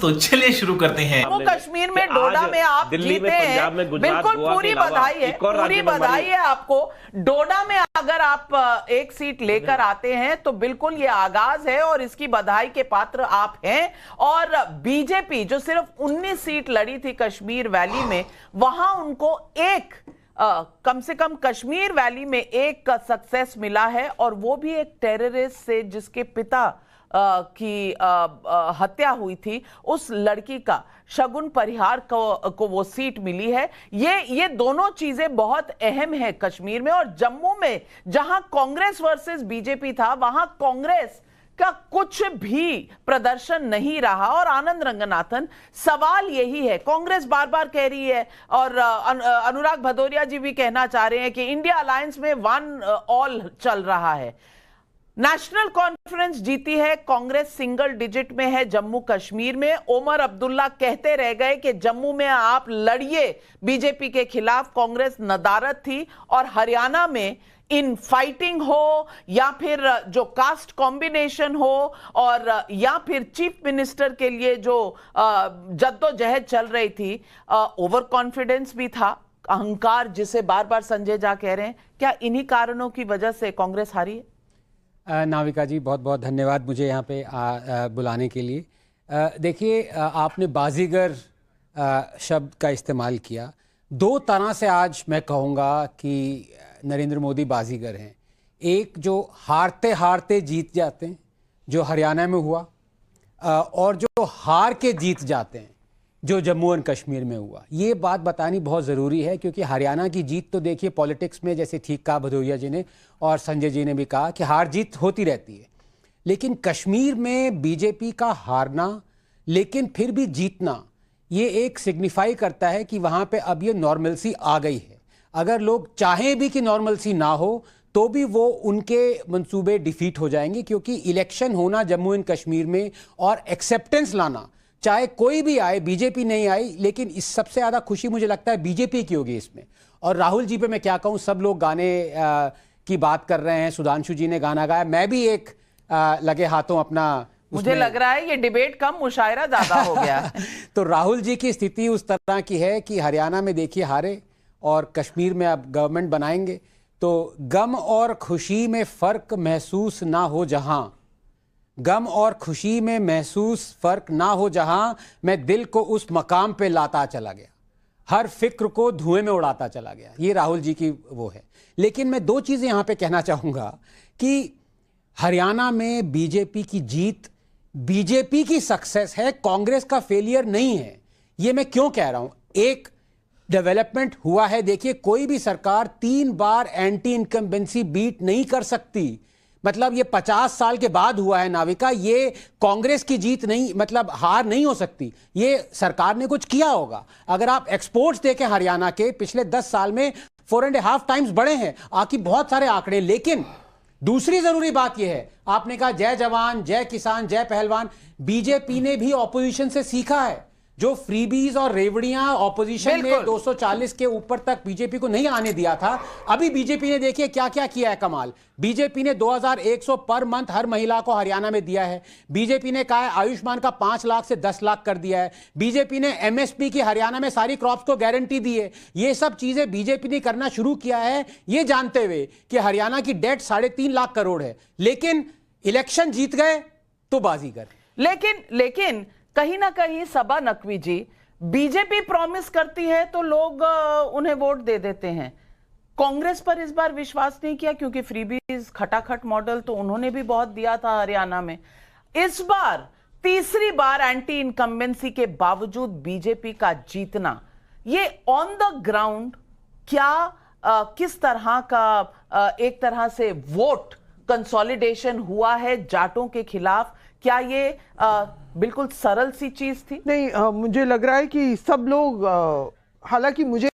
तो चलिए शुरू करते हैं। जम्मू कश्मीर में डोडा में आप जीते हैं, बिल्कुल पूरी बधाई है, पूरी बधाई है आपको। डोडा में अगर आप एक सीट लेकर आते हैं तो बिल्कुल ये आगाज है और इसकी बधाई के पात्र आप हैं। और बीजेपी जो सिर्फ 19 सीट लड़ी थी कश्मीर वैली में, वहां उनको कम से कम कश्मीर वैली में एक सक्सेस मिला है, और वो भी एक टेररिस्ट से जिसके पिता की हत्या हुई थी, उस लड़की का शगुन परिहार को वो सीट मिली है। ये दोनों चीजें बहुत अहम है कश्मीर में। और जम्मू में जहां कांग्रेस वर्सेस बीजेपी था, वहां कांग्रेस का कुछ भी प्रदर्शन नहीं रहा। और आनंद रंगनाथन, सवाल यही है, कांग्रेस बार बार कह रही है और अनुराग भदौरिया जी भी कहना चाह रहे हैं कि इंडिया अलायंस में वन ऑल चल रहा है। नेशनल कॉन्फ्रेंस जीती है, कांग्रेस सिंगल डिजिट में है जम्मू कश्मीर में। ओमर अब्दुल्ला कहते रह गए कि जम्मू में आप लड़िए बीजेपी के खिलाफ, कांग्रेस नदारद थी। और हरियाणा में इन फाइटिंग हो या फिर जो कास्ट कॉम्बिनेशन हो और या फिर चीफ मिनिस्टर के लिए जो जद्दोजहद चल रही थी, ओवर कॉन्फिडेंस भी था, अहंकार जिसे बार बार संजय झा कह रहे हैं, क्या इन्हीं कारणों की वजह से कांग्रेस हारी है? नाविका जी, बहुत बहुत धन्यवाद मुझे यहाँ पे बुलाने के लिए। देखिए, आपने बाजीगर शब्द का इस्तेमाल किया। दो तरह से आज मैं कहूँगा कि नरेंद्र मोदी बाजीगर हैं। एक जो हारते हारते जीत जाते हैं, जो हरियाणा में हुआ, और जो हार के जीत जाते हैं, जो जम्मू एंड कश्मीर में हुआ। ये बात बतानी बहुत ज़रूरी है, क्योंकि हरियाणा की जीत तो देखिए पॉलिटिक्स में, जैसे ठीक कहा भदौरिया जी ने और संजय जी ने भी कहा कि हार जीत होती रहती है, लेकिन कश्मीर में बीजेपी का हारना लेकिन फिर भी जीतना, ये एक सिग्निफाई करता है कि वहाँ पे अब ये नॉर्मलसी आ गई है। अगर लोग चाहें भी कि नॉर्मलसी ना हो तो भी वो उनके मंसूबे डिफीट हो जाएंगे, क्योंकि इलेक्शन होना जम्मू एंड कश्मीर में और एक्सेप्टेंस लाना, चाहे कोई भी आए, बीजेपी नहीं आई, लेकिन इस सबसे ज़्यादा खुशी मुझे लगता है बीजेपी की होगी इसमें। और राहुल जी पे मैं क्या कहूँ, सब लोग गाने की बात कर रहे हैं, सुधांशु जी ने गाना गाया, मैं भी एक लगे हाथों अपना, मुझे लग रहा है ये डिबेट कम, मुशायरा ज्यादा हो गया। तो राहुल जी की स्थिति उस तरह की है कि हरियाणा में देखिए हारे और कश्मीर में अब गवर्नमेंट बनाएंगे, तो गम और खुशी में फर्क महसूस ना हो जहां, गम और खुशी में महसूस फर्क ना हो जहां, मैं दिल को उस मकाम पे लाता चला गया, हर फिक्र को धुएं में उड़ाता चला गया। ये राहुल जी की वो है। लेकिन मैं दो चीज़ें यहाँ पे कहना चाहूँगा कि हरियाणा में बीजेपी की जीत बीजेपी की सक्सेस है, कांग्रेस का फेलियर नहीं है। ये मैं क्यों कह रहा हूँ? एक डेवलपमेंट हुआ है। देखिए, कोई भी सरकार 3 बार एंटी इनकम्बेंसी बीट नहीं कर सकती। मतलब ये 50 साल के बाद हुआ है नाविका, ये कांग्रेस की जीत नहीं, मतलब हार नहीं हो सकती। ये सरकार ने कुछ किया होगा। अगर आप एक्सपोर्ट्स देखें हरियाणा के, पिछले 10 साल में 4.5 टाइम्स बढ़े हैं, आकी बहुत सारे आंकड़े। लेकिन दूसरी जरूरी बात यह है, आपने कहा जय जवान, जय किसान, जय पहलवान, बीजेपी ने भी ऑपोजिशन से सीखा है। जो फ्रीबीज और रेवड़ियां ऑपोजिशन में 240 के ऊपर तक बीजेपी को नहीं आने दिया था, अभी बीजेपी ने देखिए क्या क्या किया है कमाल। बीजेपी ने 2100 पर मंथ हर महिला को हरियाणा में दिया है। बीजेपी ने कहा है आयुष्मान का 5 लाख से 10 लाख कर दिया है। बीजेपी ने एमएसपी की हरियाणा में सारी क्रॉप्स को गारंटी दी है। ये सब चीजें बीजेपी ने करना शुरू किया है, ये जानते हुए कि हरियाणा की डेट 3.5 लाख करोड़ है। लेकिन इलेक्शन जीत गए तो बाजीगर। लेकिन कहीं ना कहीं सबा नकवी जी, बीजेपी प्रॉमिस करती है तो लोग उन्हें वोट दे देते हैं। कांग्रेस पर इस बार विश्वास नहीं किया, क्योंकि फ्रीबीज खटाखट मॉडल तो उन्होंने भी बहुत दिया था हरियाणा में। इस बार तीसरी बार एंटी इनकम्बेंसी के बावजूद बीजेपी का जीतना, ये ऑन द ग्राउंड क्या किस तरह का एक तरह से वोट कंसोलिडेशन हुआ है जाटों के खिलाफ? क्या ये बिल्कुल सरल सी चीज थी? नहीं, मुझे लग रहा है कि सब लोग, हालांकि मुझे